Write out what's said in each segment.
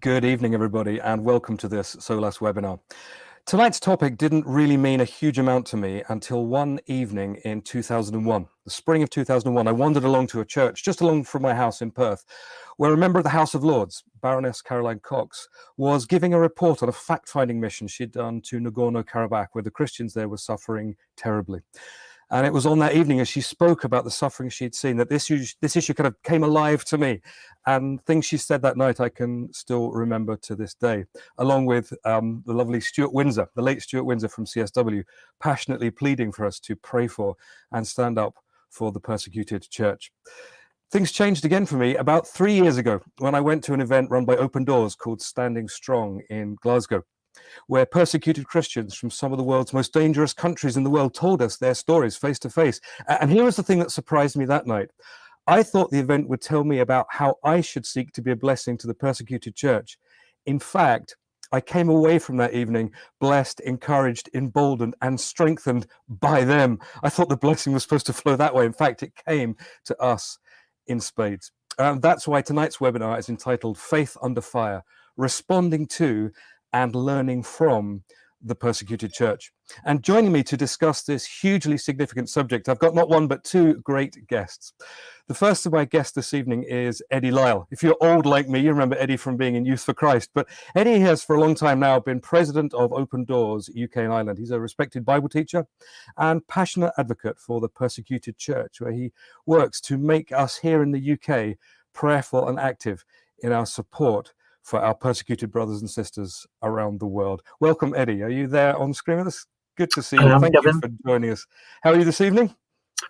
Good evening, everybody, and welcome to this SOLAS webinar. Tonight's topic didn't really mean a huge amount to me until one evening in 2001. The spring of 2001, I wandered along to a church just along from my house in Perth, where a member of the House of Lords, Baroness Caroline Cox, was giving a report on a fact-finding mission she'd done to Nagorno-Karabakh, where the Christians there were suffering terribly. And it was on that evening, as she spoke about the suffering she'd seen, that this issue kind of came alive to me. And things she said that night I can still remember to this day, along with the lovely Stuart Windsor, the late Stuart Windsor from CSW, passionately pleading for us to pray for and stand up for the persecuted church. Things changed again for me about 3 years ago when I went to an event run by Open Doors called Standing Strong in Glasgow, where persecuted Christians from some of the world's most dangerous countries in the world told us their stories face to face. And here was the thing that surprised me that night. I thought the event would tell me about how I should seek to be a blessing to the persecuted church. In fact, I came away from that evening blessed, encouraged, emboldened, and strengthened by them. I thought the blessing was supposed to flow that way. In fact, it came to us in spades. That's why tonight's webinar is entitled Faith Under Fire, Responding to and Learning from the Persecuted Church. And joining me to discuss this hugely significant subject, I've got not one but two great guests. The first of my guests this evening is Eddie Lyle. If you're old like me, you remember Eddie from being in Youth for Christ, but Eddie has for a long time now been president of Open Doors UK and Ireland. He's a respected Bible teacher and passionate advocate for the persecuted church, where he works to make us here in the UK prayerful and active in our support for our persecuted brothers and sisters around the world. Welcome, Eddie. Are you there on screen with us? Good to see you. Thank you for joining us. How are you this evening?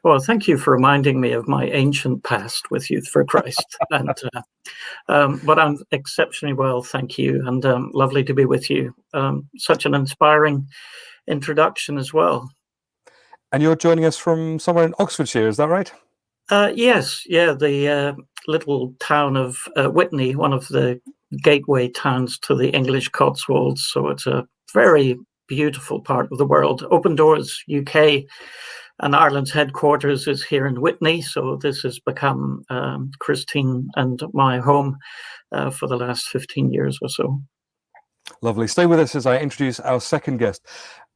Well, thank you for reminding me of my ancient past with Youth for Christ. But I'm exceptionally well, thank you, and lovely to be with you. Such an inspiring introduction as well. And you're joining us from somewhere in Oxfordshire, is that right? Yes, yeah, the little town of Whitney, one of the gateway towns to the English Cotswolds. So it's a very beautiful part of the world. Open Doors UK and Ireland's headquarters is here in Whitney. So this has become Christine and my home for the last 15 years or so. Lovely. Stay with us as I introduce our second guest.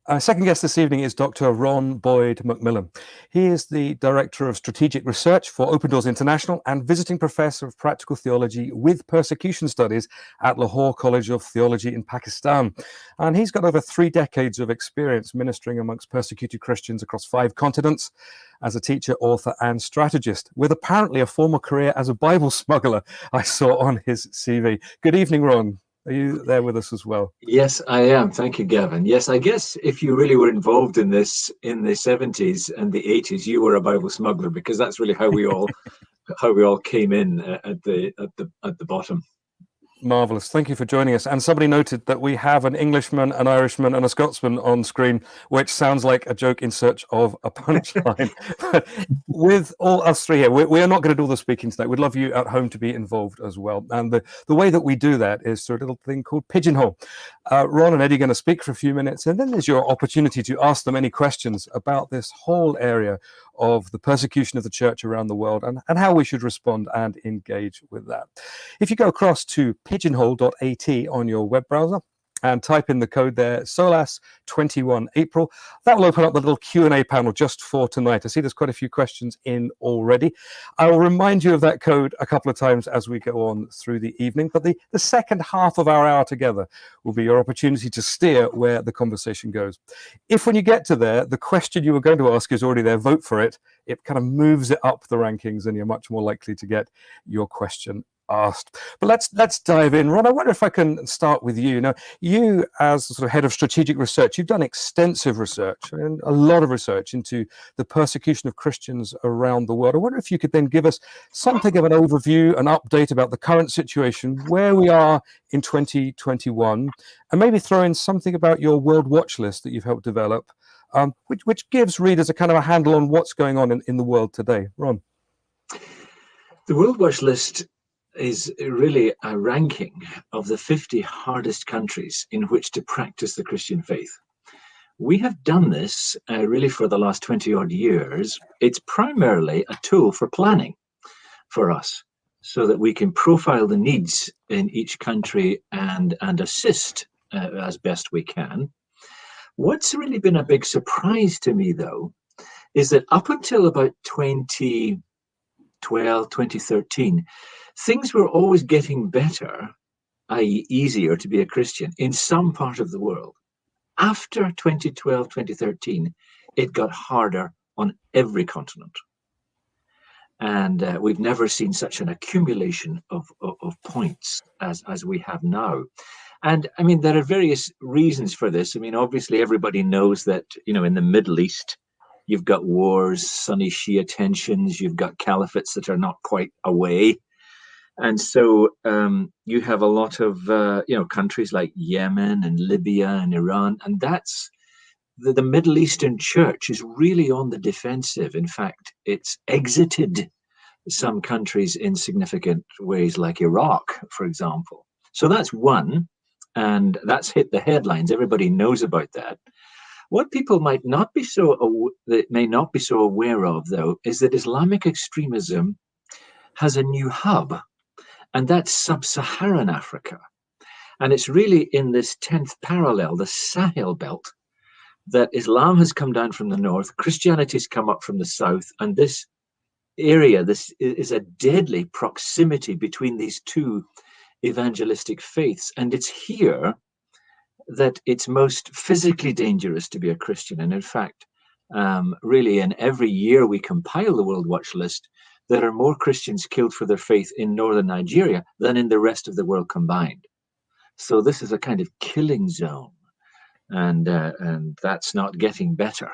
Our second guest this evening is Dr. Ron Boyd-Macmillan. He is the Director of Strategic Research for Open Doors International and Visiting Professor of Practical Theology with Persecution Studies at Lahore College of Theology in Pakistan. And he's got over 3 decades of experience ministering amongst persecuted Christians across 5 continents as a teacher, author, and strategist, with apparently a former career as a Bible smuggler I saw on his CV. Good evening, Ron. Are you there with us as well? Yes, I am. Thank you, Gavin. Yes, I guess if you really were involved in this in the 70s and the 80s, you were a Bible smuggler, because that's really how we all came in at the bottom. Marvellous. Thank you for joining us. And somebody noted that we have an Englishman, an Irishman, and a Scotsman on screen, which sounds like a joke in search of a punchline. With all us three here, we are not going to do all the speaking tonight. We'd love you at home to be involved as well. And the way that we do that is through a little thing called Pigeonhole. Ron and Eddie are going to speak for a few minutes, and then there's your opportunity to ask them any questions about this whole area of the persecution of the church around the world and how we should respond and engage with that. If you go across to pigeonhole.at on your web browser and type in the code there, SOLAS21 April, that will open up the little Q&A panel just for tonight. I see there's quite a few questions in already. I will remind you of that code a couple of times as we go on through the evening, but the second half of our hour together will be your opportunity to steer where the conversation goes. If when you get to there, the question you were going to ask is already there, vote for it. It kind of moves it up the rankings and you're much more likely to get your question asked. But let's dive in. Ron, I wonder if I can start with you. Now, you as sort of head of strategic research, you've done extensive research and a lot of research into the persecution of Christians around the world. I wonder if you could then give us something of an overview, an update about the current situation, where we are in 2021, and maybe throw in something about your World Watch List that you've helped develop, which gives readers a kind of a handle on what's going on in the world today. Ron. The World Watch List is really a ranking of the 50 hardest countries in which to practice the Christian faith. We have done this really for the last 20 odd years. It's primarily a tool for planning for us. so that we can profile the needs in each country and assist as best we can. What's really been a big surprise to me, though, is that up until about 2012, 2013, things were always getting better, i.e. easier to be a Christian in some part of the world. After 2012, 2013, it got harder on every continent. And we've never seen such an accumulation of points as we have now. And I mean, there are various reasons for this. I mean, obviously, everybody knows that, in the Middle East, you've got wars, Sunni Shia tensions, you've got caliphates that are not quite away. And so you have a lot of, countries like Yemen and Libya and Iran. And that's the Middle Eastern church is really on the defensive. In fact, it's exited some countries in significant ways, like Iraq, for example. So that's one, and that's hit the headlines. Everybody knows about that. What people may not be so aware of, though, is that Islamic extremism has a new hub, and that's sub-Saharan Africa. And it's really in this 10th parallel, the Sahel belt, that Islam has come down from the north, Christianity's come up from the south, and this area, this is a deadly proximity between these two evangelistic faiths. And it's here that it's most physically dangerous to be a Christian. And in fact, really, in every year we compile the World Watch List, there are more Christians killed for their faith in northern Nigeria than in the rest of the world combined. So this is a kind of killing zone. And that's not getting better.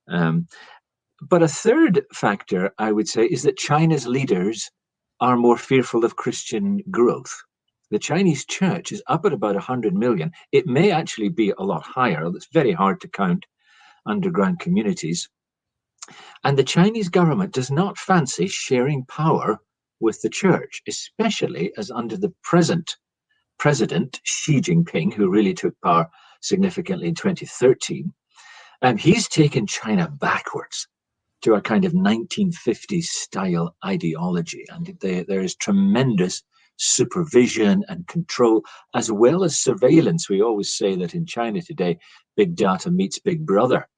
But a third factor, I would say, is that China's leaders are more fearful of Christian growth. The Chinese church is up at about 100 million. It may actually be a lot higher. It's very hard to count underground communities. And the Chinese government does not fancy sharing power with the church, especially as under the present president, Xi Jinping, who really took power significantly in 2013. He's taken China backwards to a kind of 1950s style ideology. And there is tremendous supervision and control, as well as surveillance. We always say that in China today, big data meets big brother.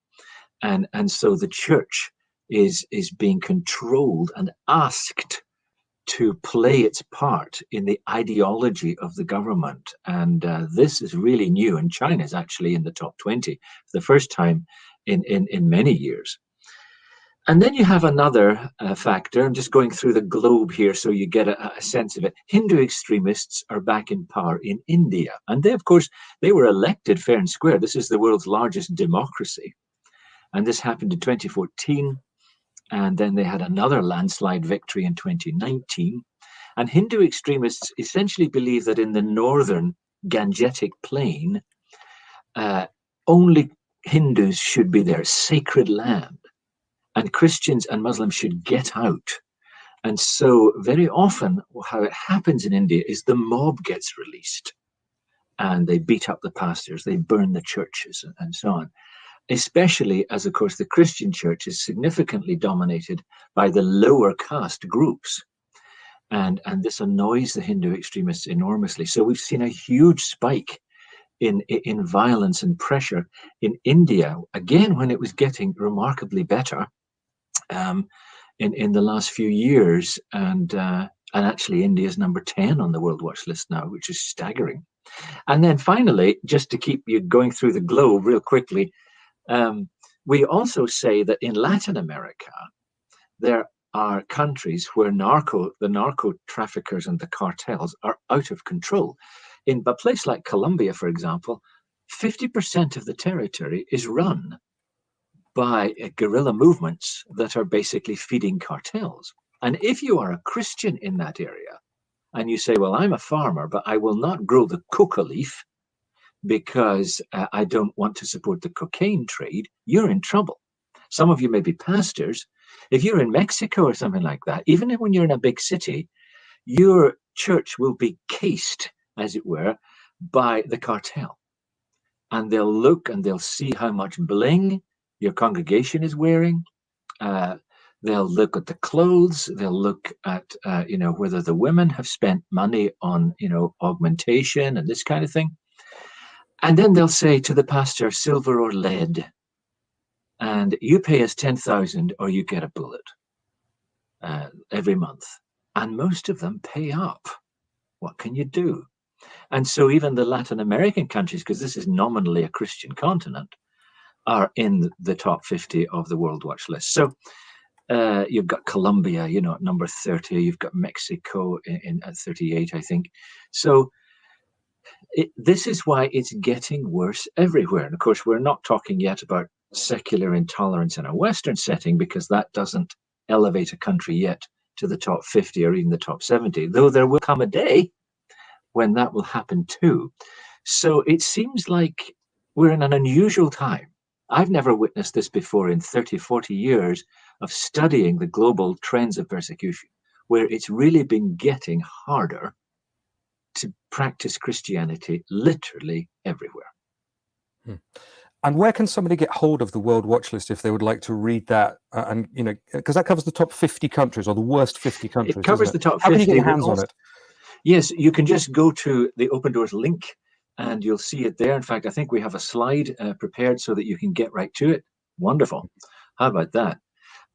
And so the church is being controlled and asked to play its part in the ideology of the government. And this is really new. And China is actually in the top 20 for the first time in many years. And then you have another factor. I'm just going through the globe here so you get a sense of it. Hindu extremists are back in power in India. And they, of course, they were elected fair and square. This is the world's largest democracy. And this happened in 2014. And then they had another landslide victory in 2019. And Hindu extremists essentially believe that in the northern Gangetic Plain, only Hindus should be there, sacred land. And Christians and Muslims should get out. And so very often how it happens in India is the mob gets released. And they beat up the pastors, they burn the churches and so on. Especially as, of course, the Christian church is significantly dominated by the lower caste groups. And this annoys the Hindu extremists enormously. So we've seen a huge spike in violence and pressure in India, again, when it was getting remarkably better in the last few years. And actually, India is number 10 on the World Watch List now, which is staggering. And then finally, just to keep you going through the globe real quickly, we also say that in Latin America, there are countries where the narco traffickers and the cartels are out of control. In a place like Colombia, for example, 50% of the territory is run by guerrilla movements that are basically feeding cartels. And if you are a Christian in that area and you say, well, I'm a farmer, but I will not grow the coca leaf because I don't want to support the cocaine trade, you're in trouble. Some of you may be pastors. If you're in Mexico or something like that, even when you're in a big city, your church will be cased, as it were, by the cartel. And they'll look and they'll see how much bling your congregation is wearing. They'll look at the clothes. They'll look at, whether the women have spent money on, augmentation and this kind of thing. And then they'll say to the pastor, silver or lead. And you pay us 10,000 or you get a bullet every month. And most of them pay up. What can you do? And so even the Latin American countries, because this is nominally a Christian continent, are in the top 50 of the World Watch list. So you've got Colombia, at number 30. You've got Mexico at 38, I think. So this is why it's getting worse everywhere. And of course, we're not talking yet about secular intolerance in a Western setting, because that doesn't elevate a country yet to the top 50 or even the top 70, though there will come a day when that will happen too. So it seems like we're in an unusual time. I've never witnessed this before in 30, 40 years of studying the global trends of persecution, where it's really been getting harder to practice Christianity literally everywhere. And where can somebody get hold of the World Watch List if they would like to read that? And, because that covers the top 50 countries, or the worst 50 countries. It covers the top 50. How can you get your hands on it? Yes, you can just go to the Open Doors link and you'll see it there. In fact, I think we have a slide prepared so that you can get right to it. Wonderful. How about that?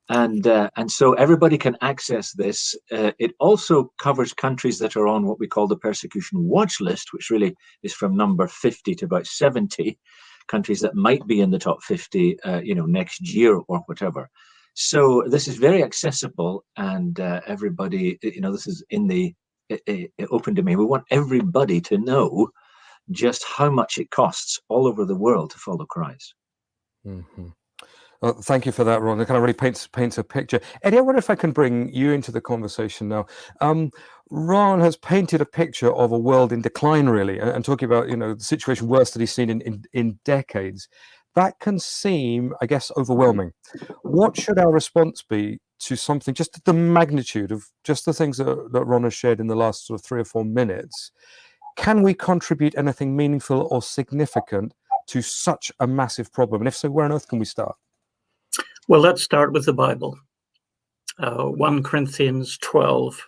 And so everybody can access this. It also covers countries that are on what we call the persecution watch list, which really is from number 50 to about 70 countries that might be in the top 50, next year or whatever. So this is very accessible, and everybody, this is in the open domain. We want everybody to know just how much it costs all over the world to follow Christ. Mm-hmm. Well, thank you for that, Ron. It kind of really paints a picture. Eddie, I wonder if I can bring you into the conversation now. Ron has painted a picture of a world in decline, really, and talking about, the situation worse that he's seen in decades. That can seem, I guess, overwhelming. What should our response be to something, just the magnitude of just the things that Ron has shared in the last sort of 3 or 4 minutes? Can we contribute anything meaningful or significant to such a massive problem? And if so, where on earth can we start? Well, let's start with the Bible. 1 Corinthians 12.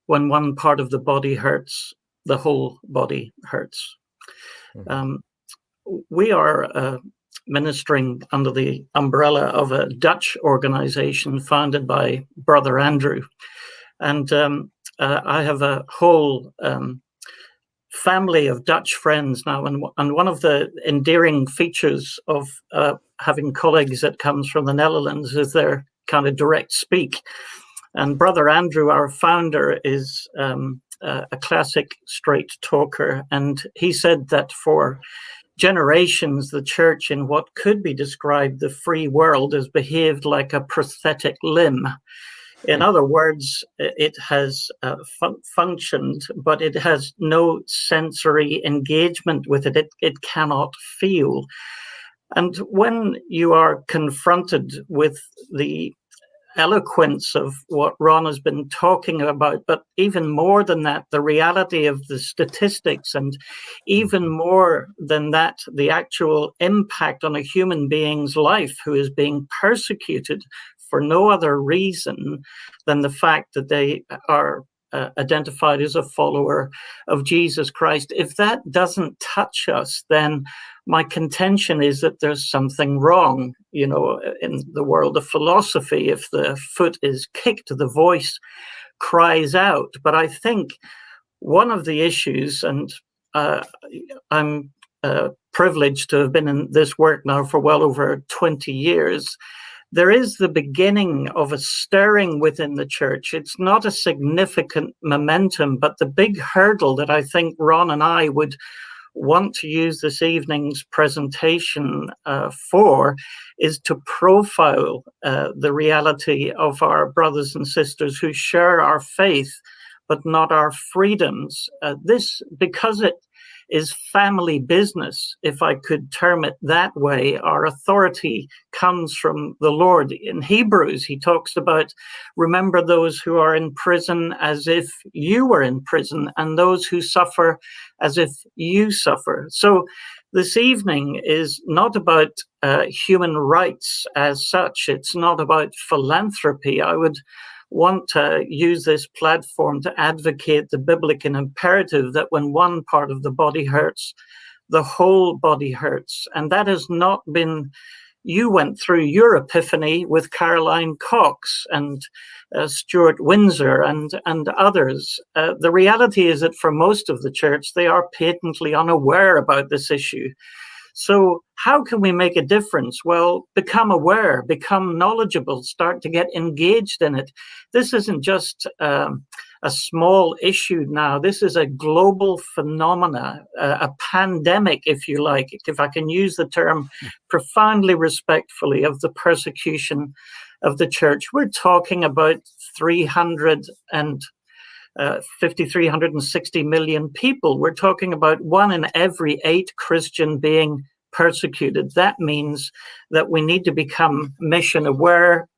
When one part of the body hurts, the whole body hurts. We are ministering under the umbrella of a Dutch organization founded by Brother Andrew. And I have a whole family of Dutch friends now. And one of the endearing features of having colleagues that comes from the Netherlands is their kind of direct speak. And Brother Andrew, our founder, is a classic straight talker. And he said that for generations, the church in what could be described the free world has behaved like a prosthetic limb. In other words, it has functioned, but it has no sensory engagement with it. It cannot feel. And when you are confronted with the eloquence of what Ron has been talking about, but even more than that, the reality of the statistics, and even more than that, the actual impact on a human being's life who is being persecuted for no other reason than the fact that they are identified as a follower of Jesus Christ. If that doesn't touch us, then my contention is that there's something wrong, in the world of philosophy. If the foot is kicked, the voice cries out. But I think one of the issues, and I'm privileged to have been in this work now for well over 20 years, there is the beginning of a stirring within the church. It's not a significant momentum, but the big hurdle that I think Ron and I would want to use this evening's presentation for is to profile the reality of our brothers and sisters who share our faith, but not our freedoms. This, because it is family business, if I could term it that way. Our authority comes from the Lord. In Hebrews, he talks about, remember those who are in prison as if you were in prison, and those who suffer as if you suffer. So this evening is not about human rights as such. It's not about philanthropy. I would want to use this platform to advocate the biblical imperative that when one part of the body hurts, the whole body hurts. And that has not been, you went through your epiphany with Caroline Cox and Stuart Windsor and others. The reality is that for most of the church, they are patently unaware about this issue. So how can we make a difference? Well, become aware, become knowledgeable, start to get engaged in it. This isn't just a small issue now. This is a global phenomena, a pandemic, if you like, if I can use the term profoundly respectfully, of the persecution of the church. We're talking about 360 million people. We're talking about 1 in every 8 Christian being persecuted. That means that we need to become mission aware,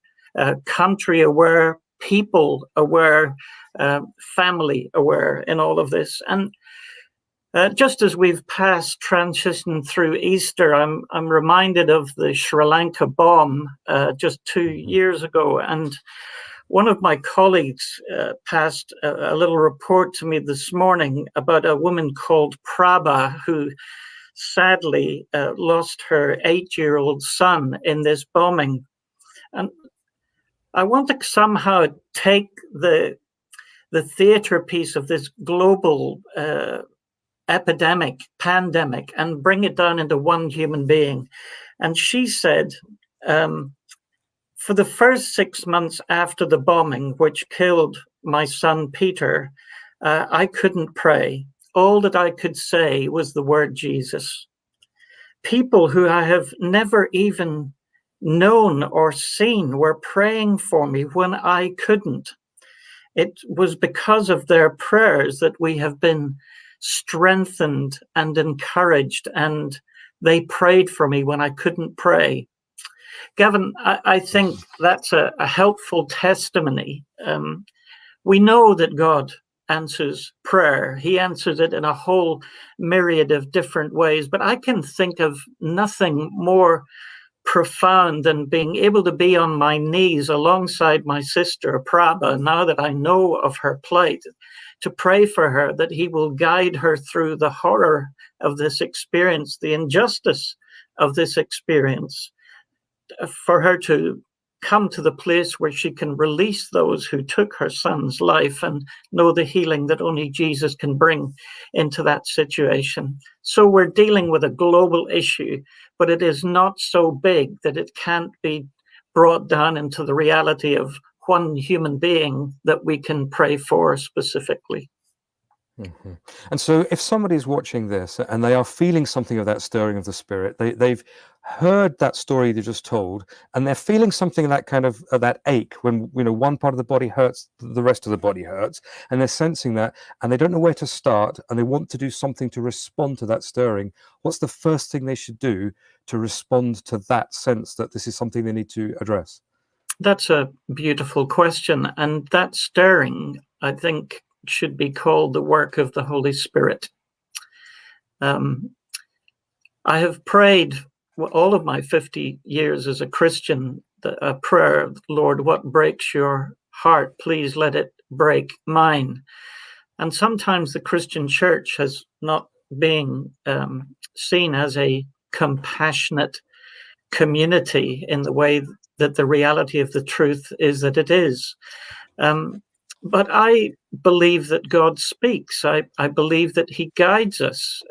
country aware, people aware, family aware in all of this. And just as we've transitioned through Easter, I'm reminded of the Sri Lanka bomb just 2 years ago. And one of my colleagues passed a little report to me this morning about a woman called Prabha who sadly lost her 8-year-old son in this bombing. And I want to somehow take the theater piece of this global pandemic, and bring it down into one human being. And she said, for the first 6 months after the bombing, which killed my son Peter, I couldn't pray. All that I could say was the word Jesus. People who I have never even known or seen were praying for me when I couldn't. It was because of their prayers that we have been strengthened and encouraged, and they prayed for me when I couldn't pray. Gavin, I think that's a helpful testimony. We know that God answers prayer. He answers it in a whole myriad of different ways, but I can think of nothing more profound than being able to be on my knees alongside my sister Prabha, now that I know of her plight, to pray for her that he will guide her through the horror of this experience, the injustice of this experience, for her to come to the place where she can release those who took her son's life and know the healing that only Jesus can bring into that situation. So we're dealing with a global issue, but it is not so big that it can't be brought down into the reality of one human being that we can pray for specifically. Mm-hmm. And so if somebody's watching this and they are feeling something of that stirring of the Spirit, they've heard that story they just told, and they're feeling something of that kind of that ache when, you know, one part of the body hurts, the rest of the body hurts, and they're sensing that, and they don't know where to start, and they want to do something to respond to that stirring. What's the first thing they should do to respond to that sense that this is something they need to address? That's a beautiful question. And that stirring, I think, should be called the work of the Holy Spirit. I have prayed all of my 50 years as a Christian, a prayer, Lord, what breaks your heart, please let it break mine. And sometimes the Christian church has not been seen as a compassionate community in the way that the reality of the truth is that it is. But I believe that God speaks. I believe that he guides us.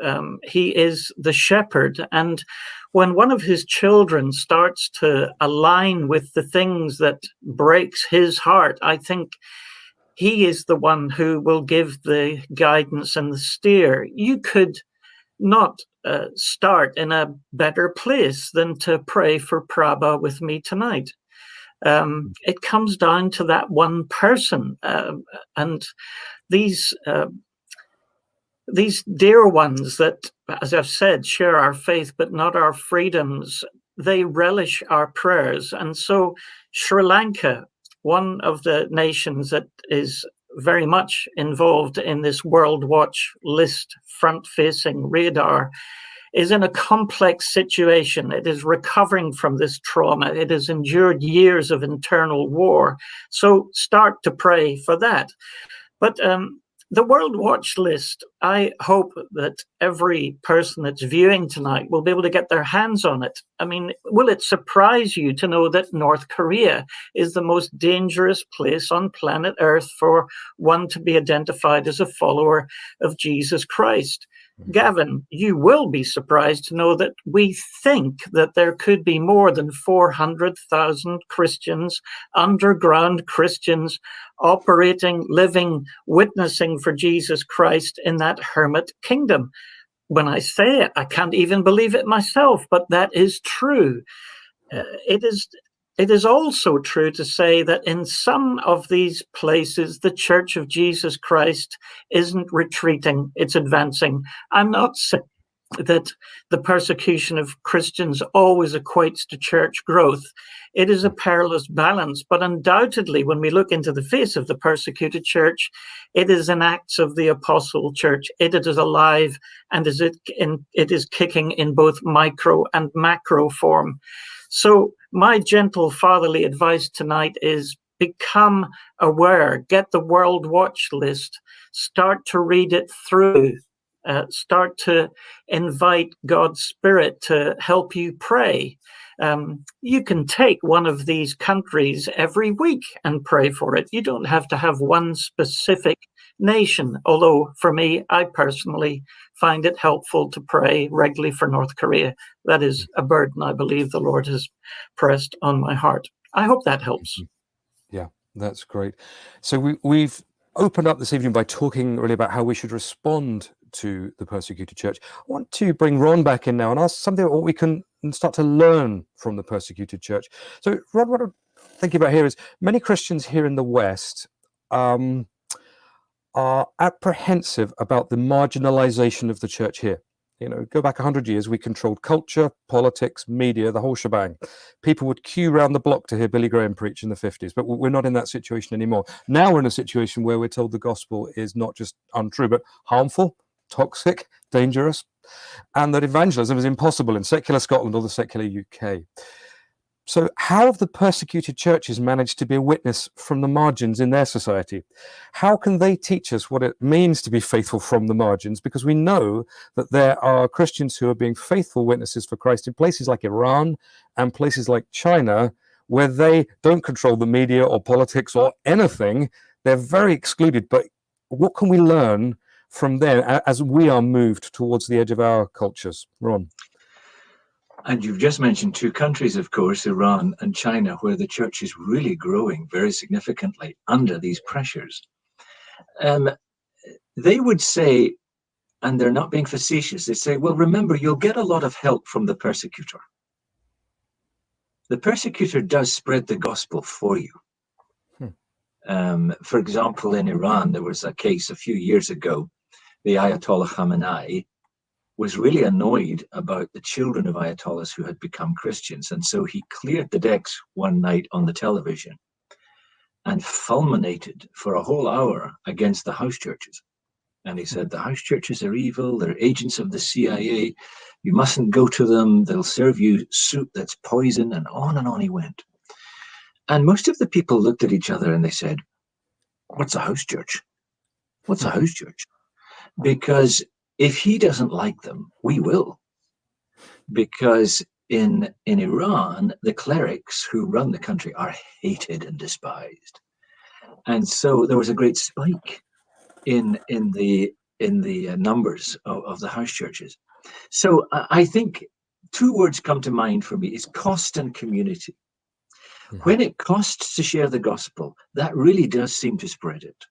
He is the shepherd. And when one of his children starts to align with the things that breaks his heart, I think he is the one who will give the guidance and the steer. You could not start in a better place than to pray for Prabha with me tonight. It comes down to that one person, and these dear ones that, as I've said, share our faith but not our freedoms, they relish our prayers. And so Sri Lanka, one of the nations that is very much involved in this World Watch list front-facing radar, is in a complex situation. It is recovering from this trauma. It has endured years of internal war. So start to pray for that. But the World Watch List, I hope that every person that's viewing tonight will be able to get their hands on it. I mean, will it surprise you to know that North Korea is the most dangerous place on planet Earth for one to be identified as a follower of Jesus Christ? Gavin, you will be surprised to know that we think that there could be more than 400,000 Christians, underground Christians, operating, living, witnessing for Jesus Christ in that hermit kingdom. When I say it, I can't even believe it myself, but that is true. It is also true to say that in some of these places, the Church of Jesus Christ isn't retreating, it's advancing. I'm not saying that the persecution of Christians always equates to church growth. It is a perilous balance, but undoubtedly, when we look into the face of the persecuted church, it is an Acts of the Apostle Church. It is alive, and it is kicking in both micro and macro form. So my gentle fatherly advice tonight is become aware, get the World Watch List, start to read it through, start to invite God's Spirit to help you pray. You can take one of these countries every week and pray for it. You don't have to have one specific nation, although for me, I personally find it helpful to pray regularly for North Korea. That is a burden I believe the Lord has pressed on my heart. I hope that helps. Yeah, that's great. So we've opened up this evening by talking really about how we should respond to the persecuted church. I want to bring Ron back in now and ask something about what we can start to learn from the persecuted church. So Ron, what I'm thinking about here is many Christians here in the West are apprehensive about the marginalization of the church here. You know, go back 100 years, we controlled culture, politics, media, the whole shebang. People would queue round the block to hear Billy Graham preach in the 50s, but we're not in that situation anymore. Now we're in a situation where we're told the gospel is not just untrue, but harmful, toxic, dangerous, and that evangelism is impossible in secular Scotland or the secular UK. So how have the persecuted churches managed to be a witness from the margins in their society? How can they teach us what it means to be faithful from the margins? Because we know that there are Christians who are being faithful witnesses for Christ in places like Iran and places like China, where they don't control the media or politics or anything. They're very excluded. But what can we learn from them as we are moved towards the edge of our cultures? Ron? And you've just mentioned two countries, of course, Iran and China, where the church is really growing very significantly under these pressures. They would say, and they're not being facetious, they say, well, remember, you'll get a lot of help from the persecutor. The persecutor does spread the gospel for you. For example, in Iran, there was a case a few years ago. The Ayatollah Khamenei was really annoyed about the children of Ayatollahs who had become Christians. And so he cleared the decks one night on the television and fulminated for a whole hour against the house churches. And he said, the house churches are evil, they're agents of the CIA, you mustn't go to them, they'll serve you soup that's poison, and on he went. And most of the people looked at each other and they said, what's a house church? What's a house church? Because if he doesn't like them, we will. Because in Iran, the clerics who run the country are hated and despised. And so there was a great spike in the numbers of the house churches. So I think two words come to mind for me is cost and community. When it costs to share the gospel, that really does seem to spread it.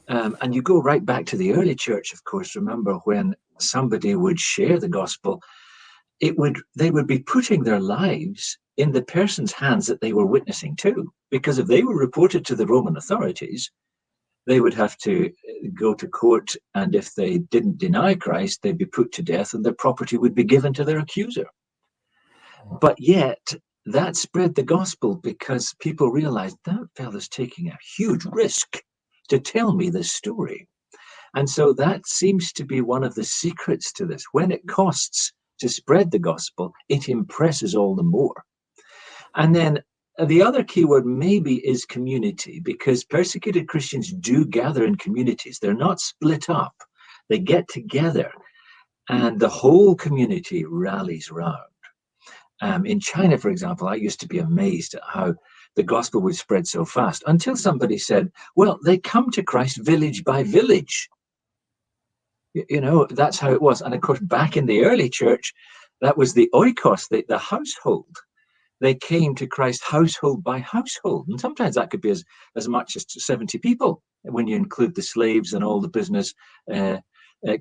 And you go right back to the early church, of course. Remember when somebody would share the gospel, they would be putting their lives in the person's hands that they were witnessing to. Because if they were reported to the Roman authorities, they would have to go to court, and if they didn't deny Christ, they'd be put to death and their property would be given to their accuser. But yet, that spread the gospel because people realized that fellow's taking a huge risk to tell me this story. And so that seems to be one of the secrets to this. When it costs to spread the gospel, it impresses all the more. And then the other key word maybe is community, because persecuted Christians do gather in communities. They're not split up. They get together and the whole community rallies round. In China, for example, I used to be amazed at how the gospel would spread so fast until somebody said, well, they come to Christ village by village. You know, that's how it was. And of course, back in the early church, that was the oikos, the household. They came to Christ household by household. And sometimes that could be as much as 70 people when you include the slaves and all the business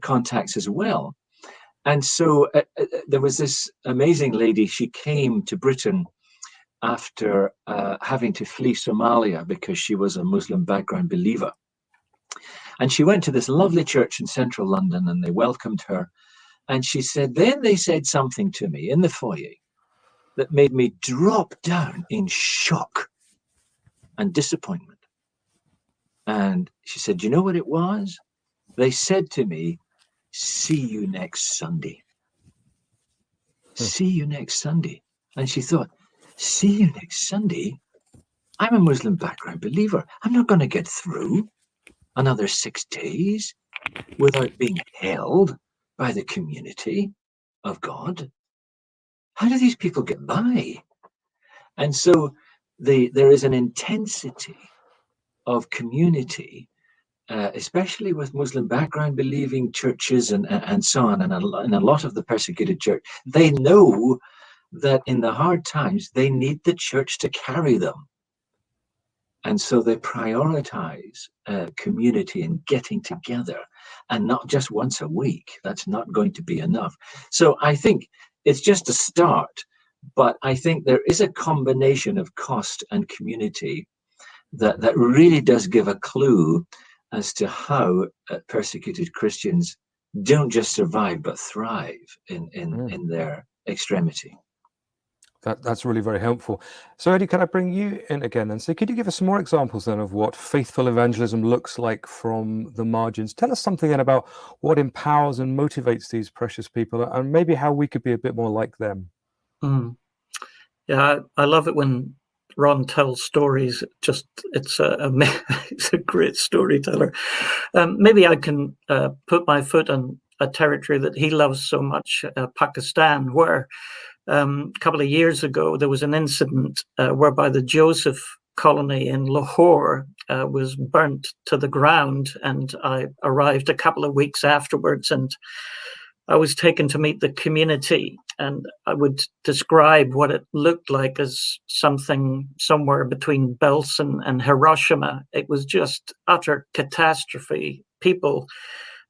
contacts as well. And so there was this amazing lady. She came to Britain after having to flee Somalia because she was a Muslim background believer. And she went to this lovely church in central London and they welcomed her. And she said, then they said something to me in the foyer that made me drop down in shock and disappointment. And she said, you know what it was? They said to me, see you next Sunday. See you next Sunday. And she thought, see you next Sunday? I'm a Muslim background believer. I'm not going to get through another 6 days without being held by the community of God. How do these people get by? And so there is an intensity of community, especially with Muslim background believing churches and so on, and a lot of the persecuted church. They know that in the hard times, they need the church to carry them. And so they prioritize community and getting together, and not just once a week. That's not going to be enough. So I think it's just a start, but I think there is a combination of cost and community that really does give a clue as to how persecuted Christians don't just survive, but thrive in their extremity. That's really very helpful. So Eddie, can I bring you in again and say, could you give us some more examples then of what faithful evangelism looks like from the margins? Tell us something then about what empowers and motivates these precious people, and maybe how we could be a bit more like them. Yeah, I love it when Ron tells stories. It's a great storyteller. Maybe I can put my foot on a territory that he loves so much, Pakistan, where a couple of years ago there was an incident whereby the Joseph colony in Lahore was burnt to the ground, and I arrived a couple of weeks afterwards, and I was taken to meet the community, and I would describe what it looked like as something somewhere between Belsen and Hiroshima. It was just utter catastrophe. People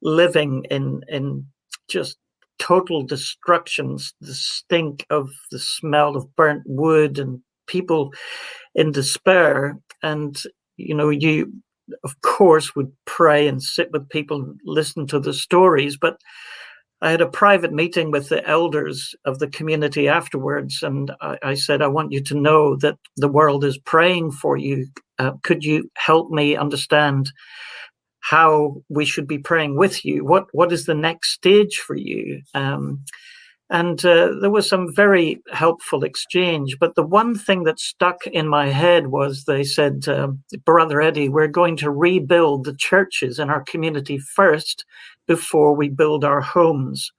living in just total destructions, the stink of the smell of burnt wood, and people in despair. And, you know, you, of course, would pray and sit with people and listen to the stories, but I had a private meeting with the elders of the community afterwards, and I said, I want you to know that the world is praying for you. Could you help me understand how we should be praying with you? What is the next stage for you? And there was some very helpful exchange. But the one thing that stuck in my head was they said, Brother Eddie, we're going to rebuild the churches in our community first before we build our homes.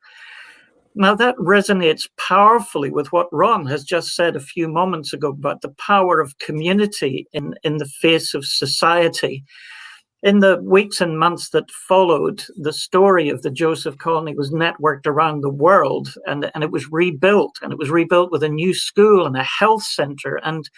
Now, that resonates powerfully with what Ron has just said a few moments ago about the power of community in the face of society. In the weeks and months that followed, the story of the Joseph colony was networked around the world, and it was rebuilt, and it was rebuilt with a new school and a health center. And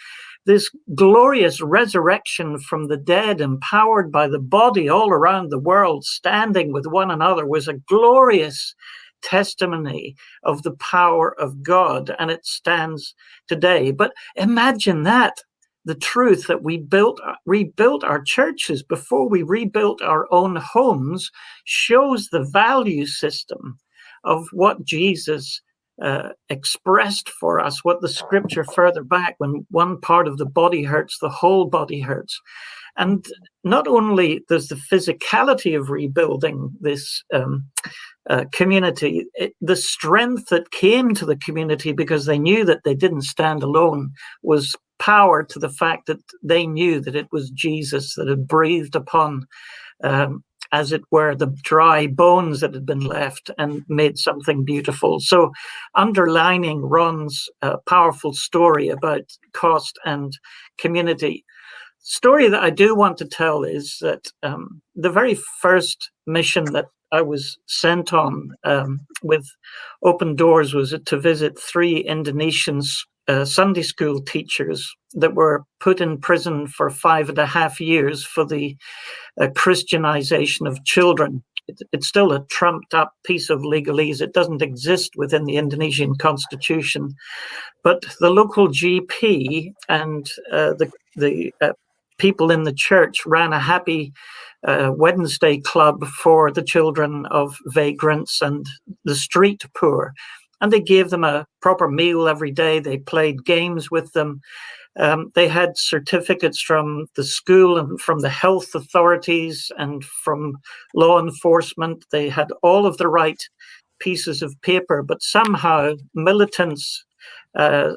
this glorious resurrection from the dead, empowered by the body all around the world, standing with one another, was a glorious testimony of the power of God, and it stands today. But imagine that. The truth that we rebuilt our churches before we rebuilt our own homes shows the value system of what Jesus expressed for us what the scripture further back, when one part of the body hurts, the whole body hurts. And not only does the physicality of rebuilding this community, the strength that came to the community because they knew that they didn't stand alone was power to the fact that they knew that it was Jesus that had breathed upon, as it were, the dry bones that had been left and made something beautiful. So underlining Ron's powerful story about cost and community, story that I do want to tell is that the very first mission that I was sent on with Open Doors was to visit 3 Indonesian Sunday school teachers that were put in prison for 5.5 years for the Christianization of children. It's still a trumped up piece of legalese. It doesn't exist within the Indonesian constitution. But the local GP and the people in the church ran a happy Wednesday club for the children of vagrants and the street poor. And they gave them a proper meal every day. They played games with them. They had certificates from the school and from the health authorities and from law enforcement. They had all of the right pieces of paper, but somehow militants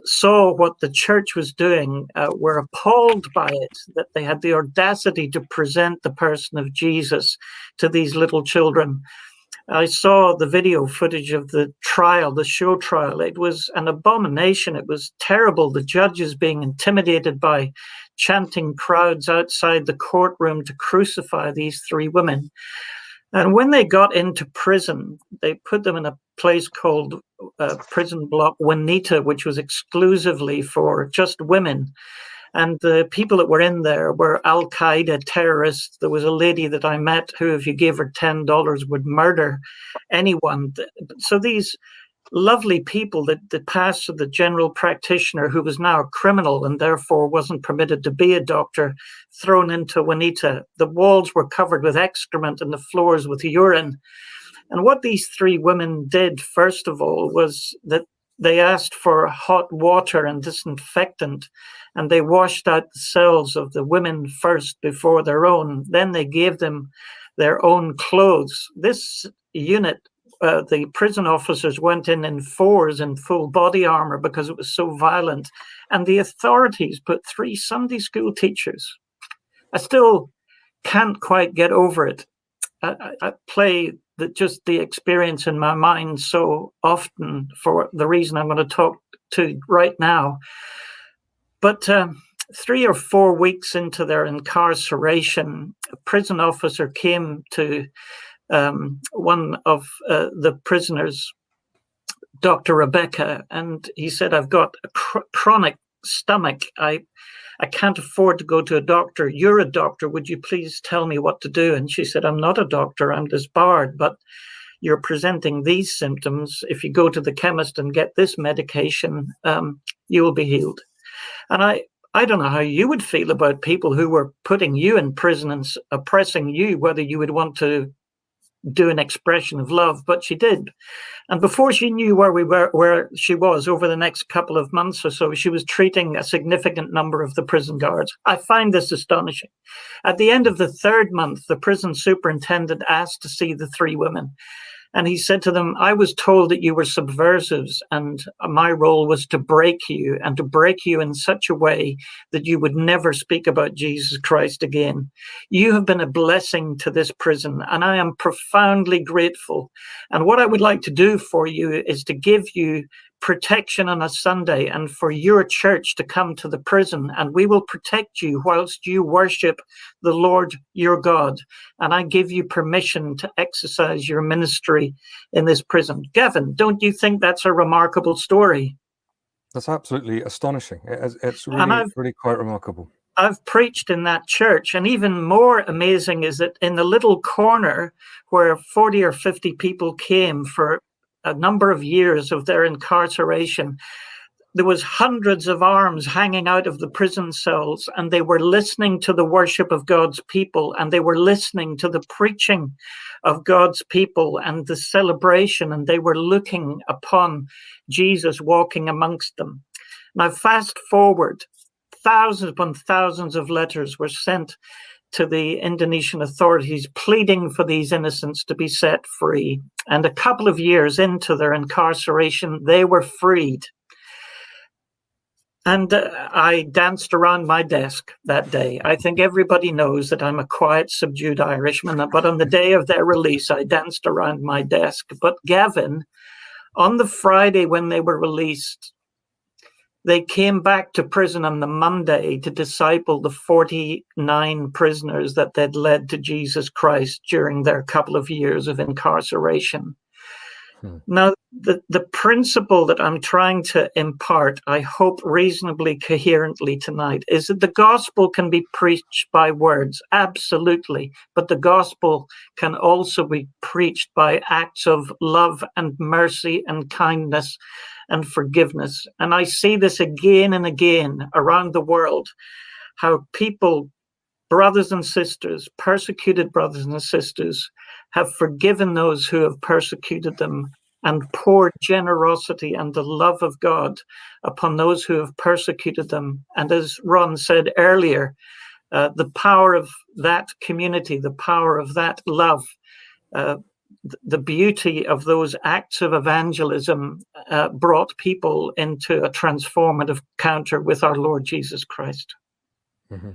saw what the church was doing, were appalled by it, that they had the audacity to present the person of Jesus to these little children. I saw the video footage of the trial, the show trial. It was an abomination. It was terrible. The judges being intimidated by chanting crowds outside the courtroom to crucify these 3 women. And when they got into prison, they put them in a place called Prison Block Juanita, which was exclusively for just women. And the people that were in there were Al-Qaeda terrorists. There was a lady that I met who, if you gave her $10, would murder anyone. So these lovely people, that the pastor, the general practitioner, who was now a criminal and therefore wasn't permitted to be a doctor, thrown into Juanita. The walls were covered with excrement and the floors with urine. And what these 3 women did, first of all, was that they asked for hot water and disinfectant, and they washed out the cells of the women first before their own. Then they gave them their own clothes. This unit, the prison officers went in 4s in full body armor because it was so violent. And the authorities put 3 Sunday school teachers. I still can't quite get over it. I play just the experience in my mind so often for the reason I'm going to talk to right now. But 3 or 4 weeks into their incarceration, a prison officer came to one of the prisoners, Dr. Rebecca, and he said, "I've got a chronic stomach. I can't afford to go to a doctor. You're a doctor. Would you please tell me what to do?" And she said, "I'm not a doctor. I'm disbarred, but you're presenting these symptoms. If you go to the chemist and get this medication, you will be healed." And I don't know how you would feel about people who were putting you in prison and oppressing you, whether you would want to do an expression of love, but she did. And before she knew where she was, over the next couple of months or so, she was treating a significant number of the prison guards. I find this astonishing. At the end of the 3rd month, the prison superintendent asked to see the 3 women. And he said to them, "I was told that you were subversives, and my role was to break you, and to break you in such a way that you would never speak about Jesus Christ again. You have been a blessing to this prison, and I am profoundly grateful. And what I would like to do for you is to give you protection on a Sunday and for your church to come to the prison, and we will protect you whilst you worship the Lord your God. And I give you permission to exercise your ministry in this prison." Gavin, don't you think that's a remarkable story? That's absolutely astonishing. It's really quite remarkable. I've preached in that church, and even more amazing is that in the little corner where 40 or 50 people came for a number of years of their incarceration, there was hundreds of arms hanging out of the prison cells, and they were listening to the worship of God's people, and they were listening to the preaching of God's people and the celebration, and they were looking upon Jesus walking amongst them. Now, fast forward, thousands upon thousands of letters were sent to the Indonesian authorities pleading for these innocents to be set free. And a couple of years into their incarceration, they were freed. And I danced around my desk that day. I think everybody knows that I'm a quiet, subdued Irishman, but on the day of their release, I danced around my desk. But Gavin, on the Friday when they were released, they came back to prison on the Monday to disciple the 49 prisoners that they'd led to Jesus Christ during their couple of years of incarceration. Now, the principle that I'm trying to impart, I hope reasonably coherently tonight, is that the gospel can be preached by words, absolutely, but the gospel can also be preached by acts of love and mercy and kindness and forgiveness. And I see this again and again around the world, how people, brothers and sisters, persecuted brothers and sisters, have forgiven those who have persecuted them and poured generosity and the love of God upon those who have persecuted them. And as Ron said earlier, the power of that community, the power of that love, the beauty of those acts of evangelism brought people into a transformative encounter with our Lord Jesus Christ. Mm-hmm.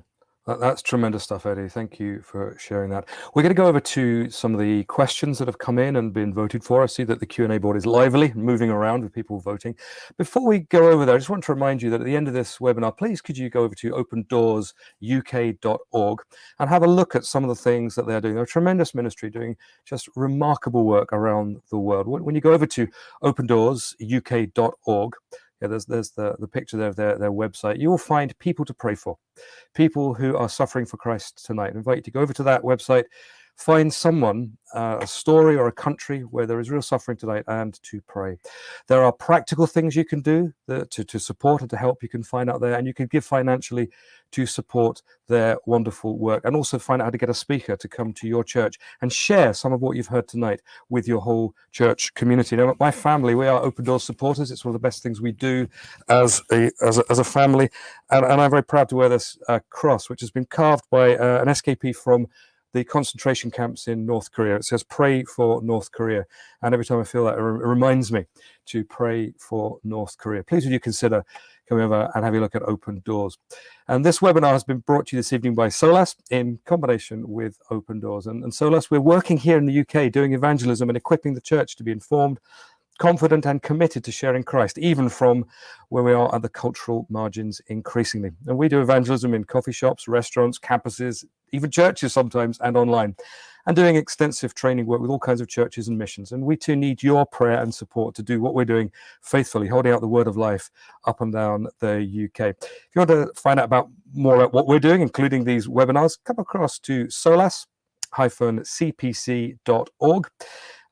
That's tremendous stuff, Eddie. Thank you for sharing that. We're going to go over to some of the questions that have come in and been voted for. I see that the Q&A board is lively, moving around with people voting. Before we go over there, I just want to remind you that at the end of this webinar, please could you go over to opendoorsuk.org and have a look at some of the things that they're doing. They're a tremendous ministry doing just remarkable work around the world. When you go over to opendoorsuk.org, there's the picture there of their website. You will find people to pray for, people who are suffering for Christ tonight. I invite you to go over to that website, find someone, a story or a country where there is real suffering tonight, and to pray. There are practical things you can do to support and to help. You can find out there, and you can give financially to support their wonderful work, and also find out how to get a speaker to come to your church and share some of what you've heard tonight with your whole church community. Now, my family, we are Open Doors supporters. It's one of the best things we do as a family, and I'm very proud to wear this cross, which has been carved by an escapee from the concentration camps in North Korea. It says, "Pray for North Korea." And every time I feel that, it reminds me to pray for North Korea. Please would you consider coming over and having a look at Open Doors. And this webinar has been brought to you this evening by Solas in combination with Open Doors. And Solas, we're working here in the UK doing evangelism and equipping the church to be informed, confident and committed to sharing Christ, even from where we are at the cultural margins increasingly. And we do evangelism in coffee shops, restaurants, campuses, even churches sometimes, and online, and doing extensive training work with all kinds of churches and missions. And we too need your prayer and support to do what we're doing faithfully, holding out the word of life up and down the UK. If you want to find out more about what we're doing, including these webinars, come across to solas-cpc.org.